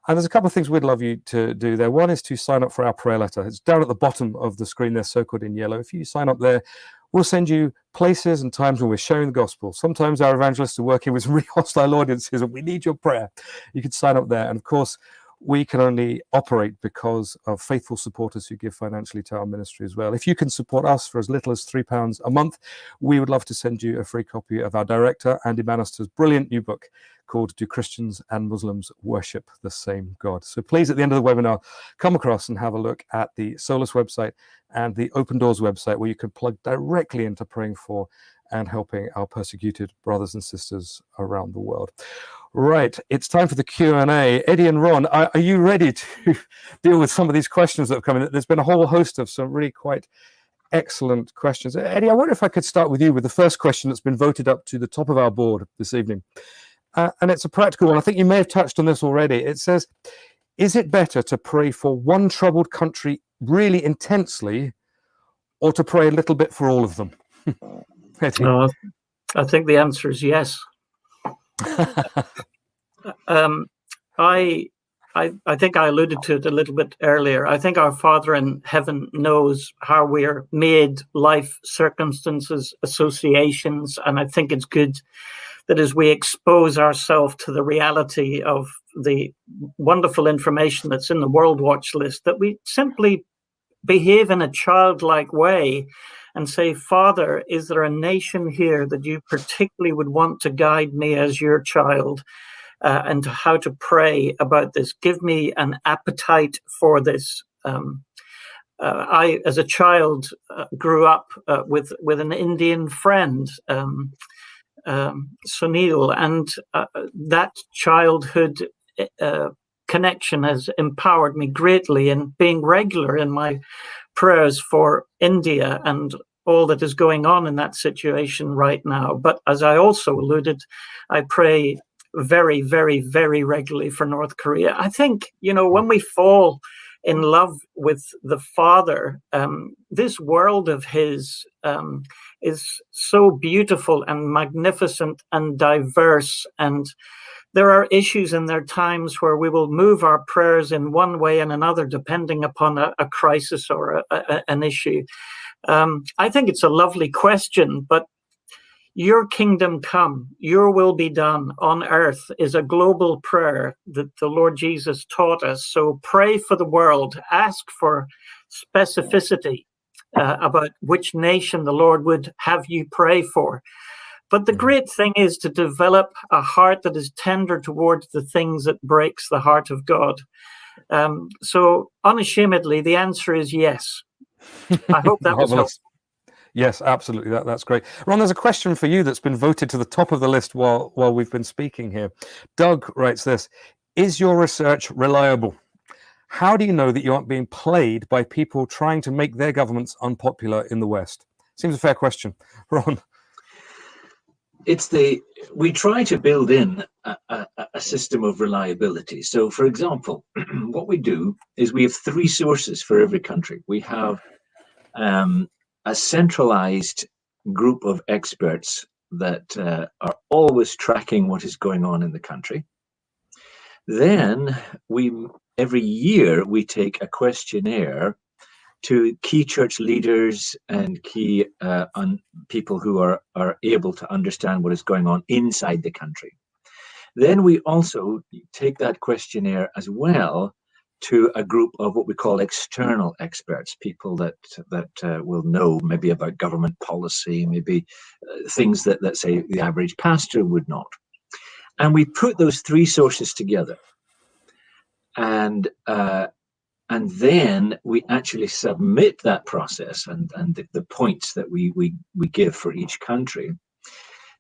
And there's a couple of things we'd love you to do there. One is to sign up for our prayer letter. It's down at the bottom of the screen there, circled in yellow. If you sign up there, we'll send you places and times when we're sharing the gospel. Sometimes our evangelists are working with some really hostile audiences and we need your prayer. You can sign up there. And of course, we can only operate because of faithful supporters who give financially to our ministry as well. If you can support us for as little as £3 a month, we would love to send you a free copy of our director, Andy Bannister's brilliant new book called "Do Christians and Muslims Worship the Same God?" So please, at the end of the webinar, come across and have a look at the Solas website and the Open Doors website, where you can plug directly into praying for and helping our persecuted brothers and sisters around the world. Right, it's time for the Q&A. Eddie and Ron, are you ready to deal with some of these questions that have come in? There's been a whole host of some really quite excellent questions. Eddie, I wonder if I could start with you with the first question that's been voted up to the top of our board this evening. And it's a practical one. I think you may have touched on this already. It says, is it better to pray for one troubled country really intensely, or to pray a little bit for all of them? I think the answer is yes. I I think I alluded to it a little bit earlier. I think our Father in heaven knows how we're made, life circumstances, associations, and I think it's good that as we expose ourselves to the reality of the wonderful information that's in the World Watch list, that we simply behave in a childlike way and say, Father, is there a nation here that you particularly would want to guide me as your child? And how to pray about this. Give me an appetite for this. I, as a child, grew up with an Indian friend, Sunil, and that childhood connection has empowered me greatly in being regular in my prayers for India and all that is going on in that situation right now. But as I also alluded, I pray very, very, very regularly for North Korea. I think, when we fall in love with the Father, this world of his is so beautiful and magnificent and diverse. And there are issues and there are times where we will move our prayers in one way and another, depending upon a crisis or an issue. I think it's a lovely question, but your kingdom come, your will be done on earth is a global prayer that the Lord Jesus taught us. So pray for the world, ask for specificity about which nation the Lord would have you pray for. But the great thing is to develop a heart that is tender towards the things that breaks the heart of God. So unashamedly, the answer is yes. I hope that was helpful. Yes, absolutely. That's great. Ron, there's a question for you that's been voted to the top of the list while we've been speaking here. Doug writes this: is your research reliable? How do you know that you aren't being played by people trying to make their governments unpopular in the West? Seems a fair question. Ron? We try to build in a system of reliability. So, for example, what we do is we have 3 sources for every country. We have a centralized group of experts that are always tracking what is going on in the country. Then every year we take a questionnaire to key church leaders and key people who are able to understand what is going on inside the country. Then we also take that questionnaire as well to a group of what we call external experts, people that will know maybe about government policy, maybe things that, let's say, the average pastor would not. And we put those 3 sources together, and then we actually submit that process and the points that we give for each country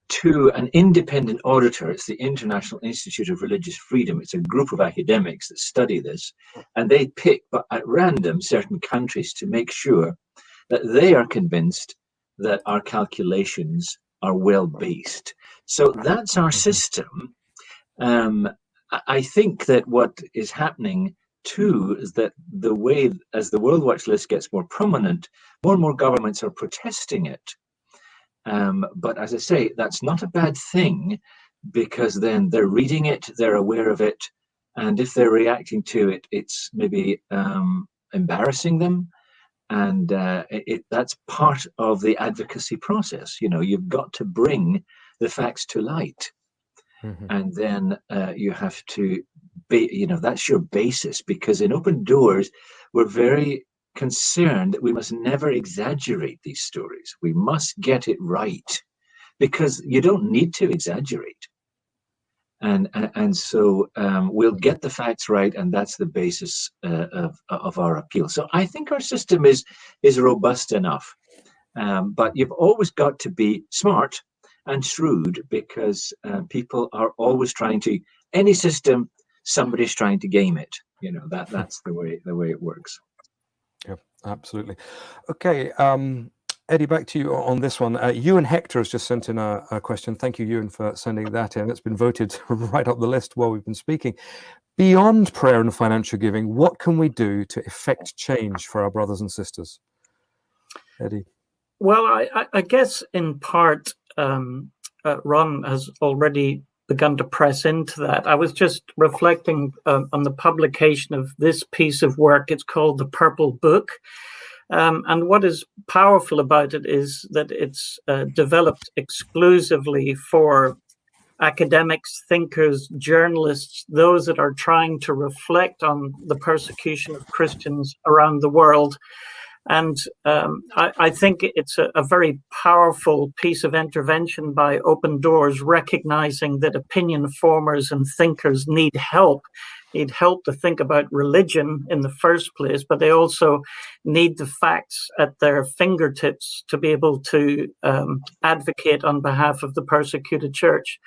to an independent auditor. It's the International Institute of Religious Freedom. It's a group of academics that study this, and they pick at random certain countries to make sure that they are convinced that our calculations are well based. So that's our system. I think that what is happening too is that the way as the World Watch list gets more prominent, more and more governments are protesting it. But as I say, that's not a bad thing, because then they're reading it, they're aware of it, and if they're reacting to it, it's maybe embarrassing them, and that's part of the advocacy process. You've got to bring the facts to light, and then you have to that's your basis, because in Open Doors, we're very concerned that we must never exaggerate these stories. We must get it right, because you don't need to exaggerate. And so we'll get the facts right, and that's the basis of our appeal. So I think our system is robust enough, but you've always got to be smart and shrewd, because people are always trying to, any system, somebody's trying to game it. That's the way it works. Yeah, absolutely. Okay, Eddie, back to you on this one. Ewan Hector has just sent in a question. Thank you, Ewan, for sending that in. It's been voted right up the list while we've been speaking. Beyond prayer and financial giving, what can we do to effect change for our brothers and sisters? Eddie? Well, I guess in part, Ron has already begun to press into that. I was just reflecting on the publication of this piece of work. It's called The Purple Book. And what is powerful about it is that it's developed exclusively for academics, thinkers, journalists, those that are trying to reflect on the persecution of Christians around the world. And I think it's a very powerful piece of intervention by Open Doors, recognizing that opinion formers and thinkers need help to think about religion in the first place, but they also need the facts at their fingertips to be able to advocate on behalf of the persecuted church.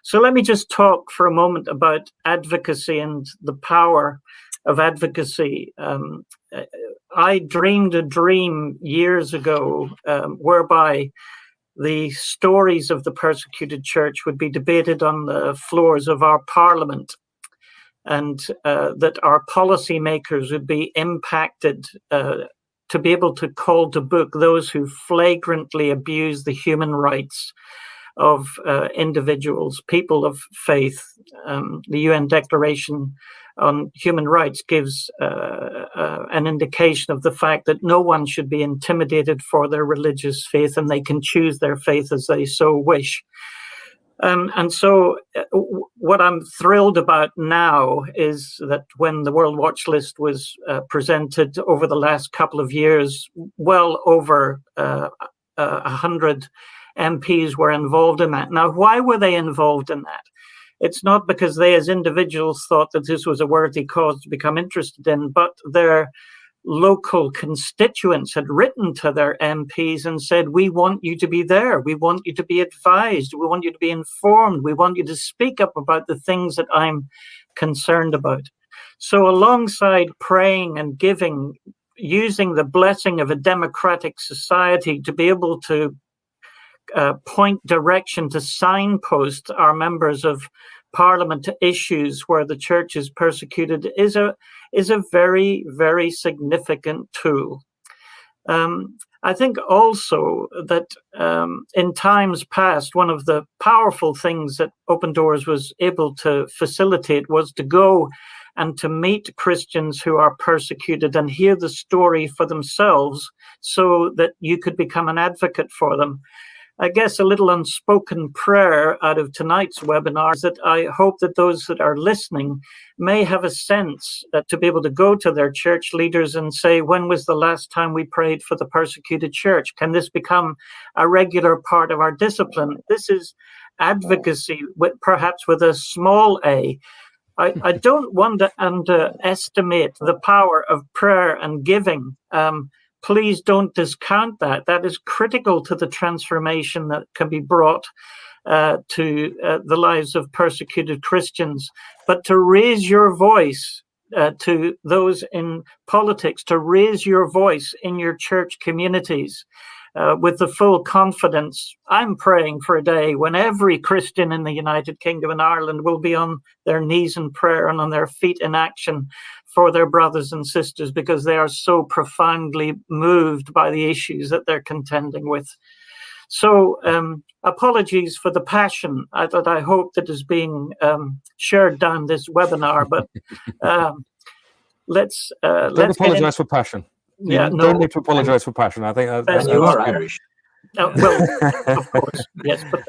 So let me just talk for a moment about advocacy and the power of advocacy. I dreamed a dream years ago whereby the stories of the persecuted church would be debated on the floors of our parliament, and that our policymakers would be impacted to be able to call to book those who flagrantly abuse the human rights of individuals, people of faith. The UN Declaration on Human Rights gives an indication of the fact that no one should be intimidated for their religious faith, and they can choose their faith as they so wish. And so what I'm thrilled about now is that when the World Watch List was presented over the last couple of years, well over 100 MPs were involved in that. Now, why were they involved in that? It's not because they as individuals thought that this was a worthy cause to become interested in, but their local constituents had written to their MPs and said, we want you to be there. We want you to be advised. We want you to be informed. We want you to speak up about the things that I'm concerned about. So alongside praying and giving, using the blessing of a democratic society to be able to point direction, to signpost our members of Parliament to issues where the church is persecuted is a very, very significant tool. I think also that in times past, one of the powerful things that Open Doors was able to facilitate was to go and to meet Christians who are persecuted and hear the story for themselves so that you could become an advocate for them. I guess a little unspoken prayer out of tonight's webinar is that I hope that those that are listening may have a sense to be able to go to their church leaders and say, when was the last time we prayed for the persecuted church? Can this become a regular part of our discipline? This is advocacy, perhaps with a small a. I don't want to underestimate the power of prayer and giving. Please don't discount that. That is critical to the transformation that can be brought to the lives of persecuted Christians. But to raise your voice to those in politics, to raise your voice in your church communities with the full confidence, I'm praying for a day when every Christian in the United Kingdom and Ireland will be on their knees in prayer and on their feet in action for their brothers and sisters, because they are so profoundly moved by the issues that they're contending with. So apologies for the passion that I hope that is being shared down this webinar, but let's apologize for passion. Yeah, don't need to apologize for passion. I think that's you are Irish. Well, of course, yes. But,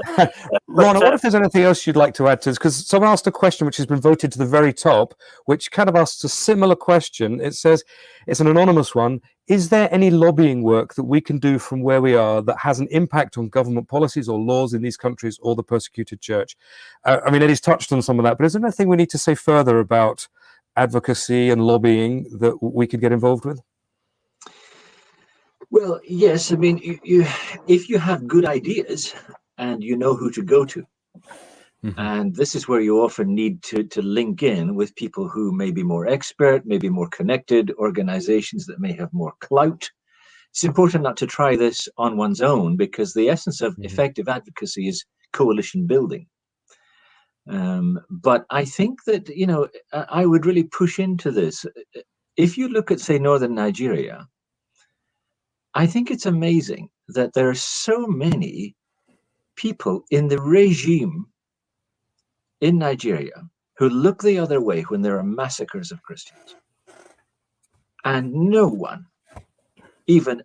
Ron, I wonder if there's anything else you'd like to add to this, because someone asked a question which has been voted to the very top, which kind of asks a similar question. It says, it's an anonymous one. Is there any lobbying work that we can do from where we are that has an impact on government policies or laws in these countries or the persecuted church? I mean, Eddie's touched on some of that, but is there anything we need to say further about advocacy and lobbying that we could get involved with? Well, yes. I mean, if you have good ideas and you know who to go to, and this is where you often need to link in with people who may be more expert, maybe more connected, organizations that may have more clout. It's important not to try this on one's own, because the essence of effective advocacy is coalition building. But I think that, I would really push into this. If you look at, say, northern Nigeria, I think it's amazing that there are so many people in the regime in Nigeria who look the other way when there are massacres of Christians. And no one even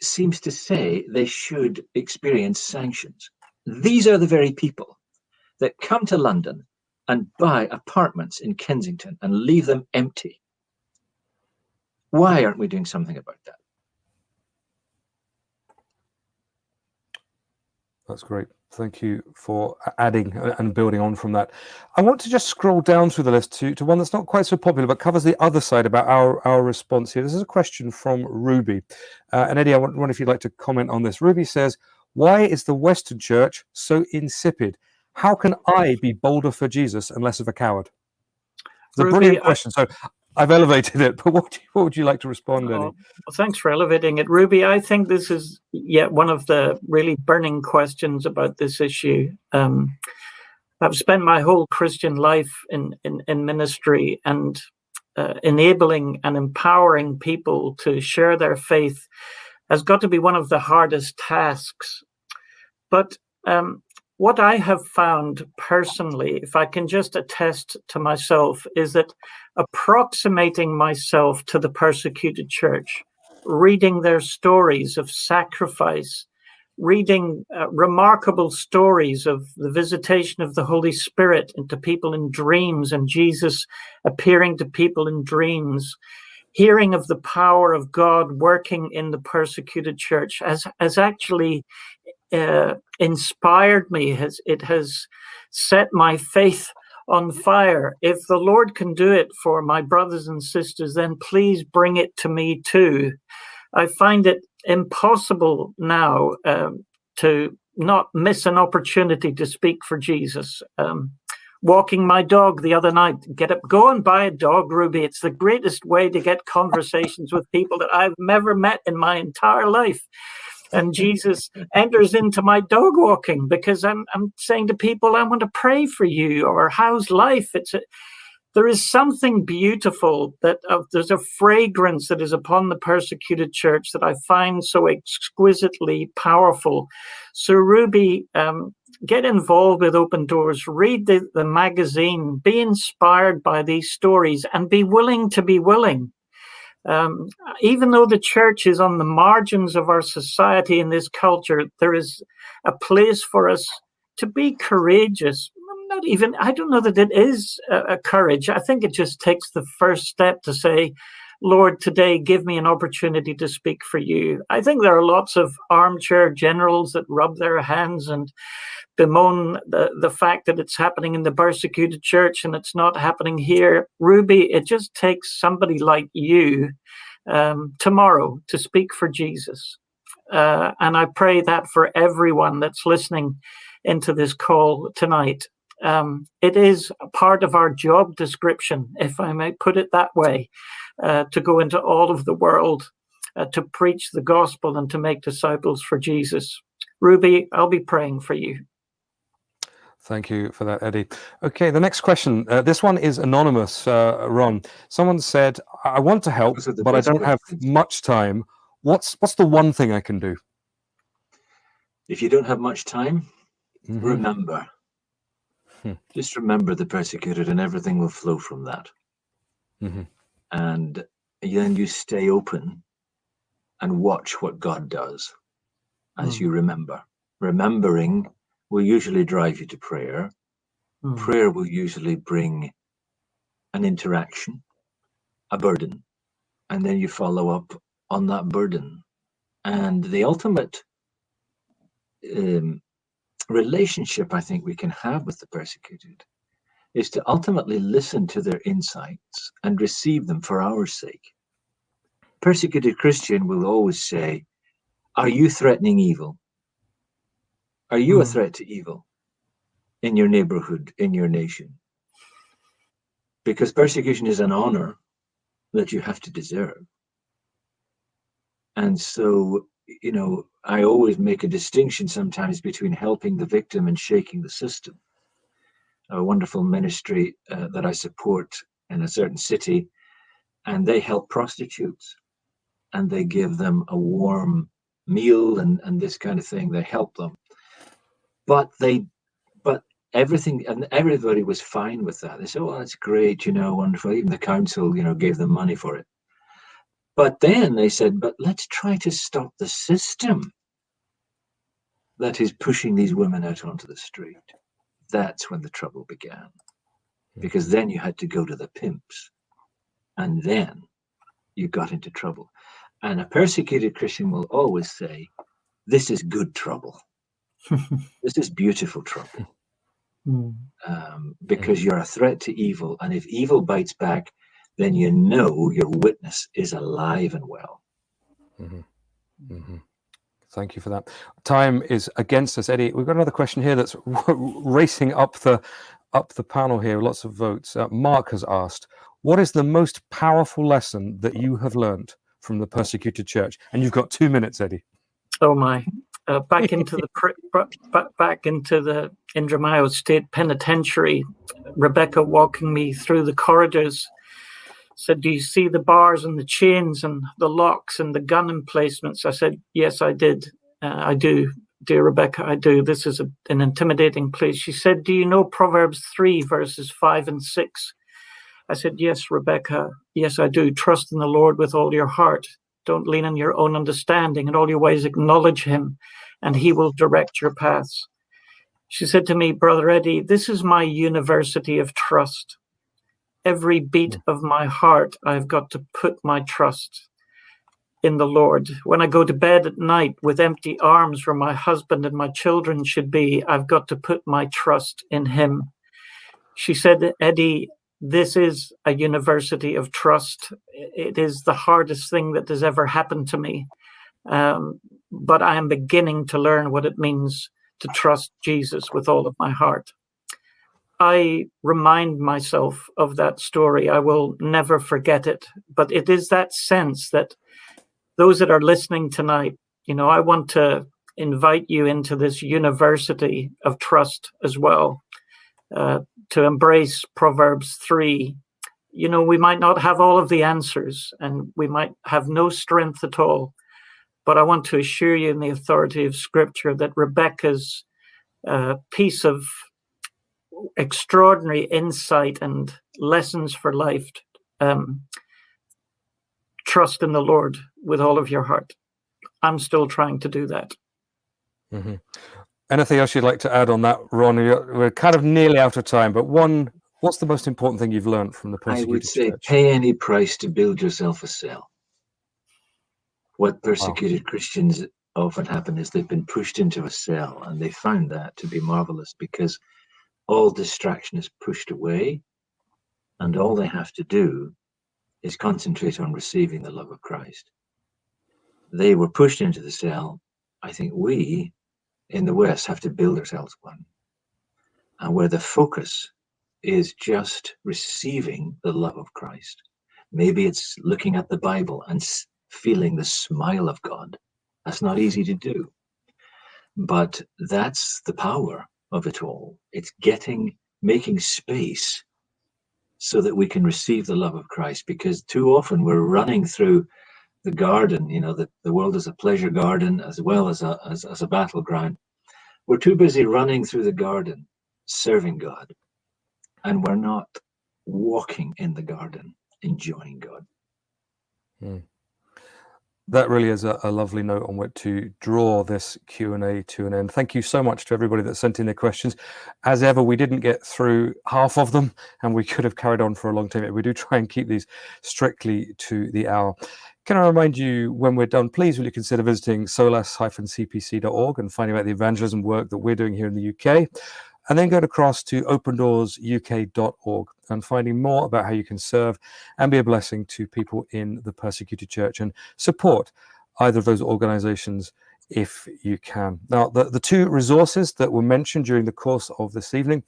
seems to say they should experience sanctions. These are the very people that come to London and buy apartments in Kensington and leave them empty. Why aren't we doing something about that? That's great. Thank you for adding and building on from that. I want to just scroll down through the list to one that's not quite so popular, but covers the other side about our response here. This is a question from Ruby. And Eddie, I wonder if you'd like to comment on this. Ruby says, why is the Western church so insipid? How can I be bolder for Jesus and less of a coward? It's a brilliant question. So I've elevated it, but what would you like to respond, Eddie? Well, thanks for elevating it, Ruby. I think this is yet one of the really burning questions about this issue. I've spent my whole Christian life in ministry, and enabling and empowering people to share their faith has got to be one of the hardest tasks. But what I have found personally, if I can just attest to myself, is that approximating myself to the persecuted church, reading their stories of sacrifice, reading remarkable stories of the visitation of the Holy Spirit into people in dreams and Jesus appearing to people in dreams, hearing of the power of God working in the persecuted church has actually inspired me. It has set my faith on fire. If the Lord can do it for my brothers and sisters, then please bring it to me too. I find it impossible now to not miss an opportunity to speak for Jesus. Walking my dog the other night, go and buy a dog, Ruby. It's the greatest way to get conversations with people that I've never met in my entire life. And Jesus enters into my dog walking because I'm saying to people, I want to pray for you, or how's life? There is something beautiful there's a fragrance that is upon the persecuted church that I find so exquisitely powerful. So Ruby, get involved with Open Doors, read the magazine, be inspired by these stories, and be willing to be willing. Even though the church is on the margins of our society in this culture, there is a place for us to be courageous. I don't know that it is a courage. I think it just takes the first step to say, Lord, today give me an opportunity to speak for you. I think there are lots of armchair generals that rub their hands and bemoan the fact that it's happening in the persecuted church and it's not happening here. Ruby, it just takes somebody like you tomorrow to speak for Jesus. And I pray that for everyone that's listening into this call tonight. It is a part of our job description, if I may put it that way, to go into all of the world, to preach the gospel and to make disciples for Jesus. Ruby, I'll be praying for you. Thank you for that, Eddie. Okay, the next question. This one is anonymous, Ron. Someone said, I want to help, but I don't have much time. What's the one thing I can do? If you don't have much time, remember. Just remember the persecuted, and everything will flow from that. And then you stay open and watch what God does as you remember. Remembering will usually drive you to prayer. Prayer will usually bring an interaction, a burden, and then you follow up on that burden. And the ultimate relationship I think we can have with the persecuted is to ultimately listen to their insights and receive them for our sake. Persecuted Christian will always say, are you threatening evil? Are you a threat to evil in your neighborhood, in your nation? Because persecution is an honor that you have to deserve. And so, I always make a distinction sometimes between helping the victim and shaking the system. A wonderful ministry that I support in a certain city, and they help prostitutes, and they give them a warm meal and this kind of thing. They help them. But everything, and everybody was fine with that. They said, "Oh, that's great, wonderful." Even the council, gave them money for it. But then they said, "But let's try to stop the system that is pushing these women out onto the street." That's when the trouble began, because then you had to go to the pimps, and then you got into trouble. And a persecuted Christian will always say, "This is good trouble. This is beautiful trouble." Because you're a threat to evil, and if evil bites back, then you know your witness is alive and well. Thank you for that. Time is against us, Eddie. We've got another question here that's racing up the panel here. Lots of votes. Mark has asked, "What is the most powerful lesson that you have learned from the persecuted church?" And you've got 2 minutes, Eddie. Oh my! Back into the Indramayo State Penitentiary, Rebecca walking me through the corridors said, "Do you see the bars and the chains and the locks and the gun emplacements?" I said, "Yes, I did. I do, dear Rebecca, I do. This is an intimidating place." She said, "Do you know Proverbs 3, verses 5 and 6? I said, "Yes, Rebecca. Yes, I do. Trust in the Lord with all your heart. Don't lean on your own understanding. In all your ways acknowledge him, and he will direct your paths." She said to me, "Brother Eddie, this is my university of trust. Every beat of my heart, I've got to put my trust in the Lord. When I go to bed at night with empty arms where my husband and my children should be, I've got to put my trust in him." She said, "Eddie, this is a university of trust. It is the hardest thing that has ever happened to me. But I am beginning to learn what it means to trust Jesus with all of my heart." I remind myself of that story. I will never forget it. But it is that sense that those that are listening tonight, I want to invite you into this university of trust as well, to embrace Proverbs 3. We might not have all of the answers, and we might have no strength at all. But I want to assure you in the authority of Scripture that Rebecca's piece of extraordinary insight and lessons for life, trust in the Lord with all of your heart. I'm still trying to do that. Anything else you'd like to add on that, Ron? We're kind of nearly out of time, but what's the most important thing you've learned from the persecuted I would say church? pay any price to build yourself a cell. What persecuted Christians often happen is they've been pushed into a cell, and they found that to be marvelous, because all distraction is pushed away, and all they have to do is concentrate on receiving the love of Christ. They were pushed into the cell. I think we in the West have to build ourselves one, and where the focus is just receiving the love of Christ. Maybe it's looking at the Bible and feeling the smile of God. That's not easy to do, but that's the power of it all. It's making space so that we can receive the love of Christ, because too often we're running through the garden. The world is a pleasure garden as well as a battleground. We're too busy running through the garden, serving God, and we're not walking in the garden, enjoying God. That really is a lovely note on which to draw this Q&A to an end. Thank you so much to everybody that sent in their questions. As ever, we didn't get through half of them, and we could have carried on for a long time. We do try and keep these strictly to the hour. Can I remind you, when we're done, please will you consider visiting solas-cpc.org and finding out the evangelism work that we're doing here in the UK, and then going across to opendoorsuk.org and finding more about how you can serve and be a blessing to people in the persecuted church, and support either of those organizations if you can. Now, the two resources that were mentioned during the course of this evening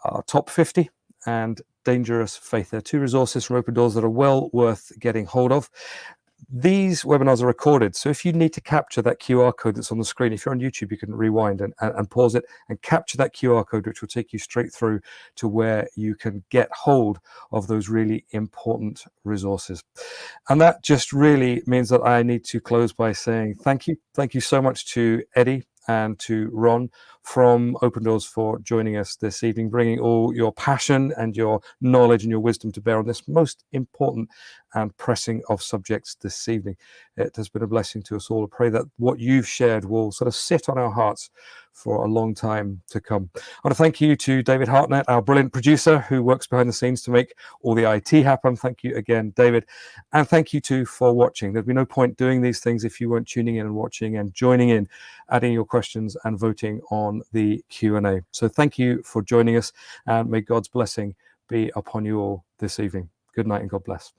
are Top 50 and Dangerous Faith. They're two resources from Open Doors that are well worth getting hold of. These webinars are recorded, so if you need to capture that QR code that's on the screen, if you're on YouTube, you can rewind and pause it and capture that QR code, which will take you straight through to where you can get hold of those really important resources. And that just really means that I need to close by saying thank you. Thank you so much to Eddie and to Ron from Open Doors for joining us this evening, bringing all your passion and your knowledge and your wisdom to bear on this most important and pressing of subjects this evening. It has been a blessing to us all. I pray that what you've shared will sort of sit on our hearts for a long time to come. I want to thank you to David Hartnett, our brilliant producer who works behind the scenes to make all the IT happen. Thank you again, David. And thank you too for watching. There'd be no point doing these things if you weren't tuning in and watching and joining in, adding your questions and voting on the Q&A. So thank you for joining us, and may God's blessing be upon you all this evening. Good night and God bless.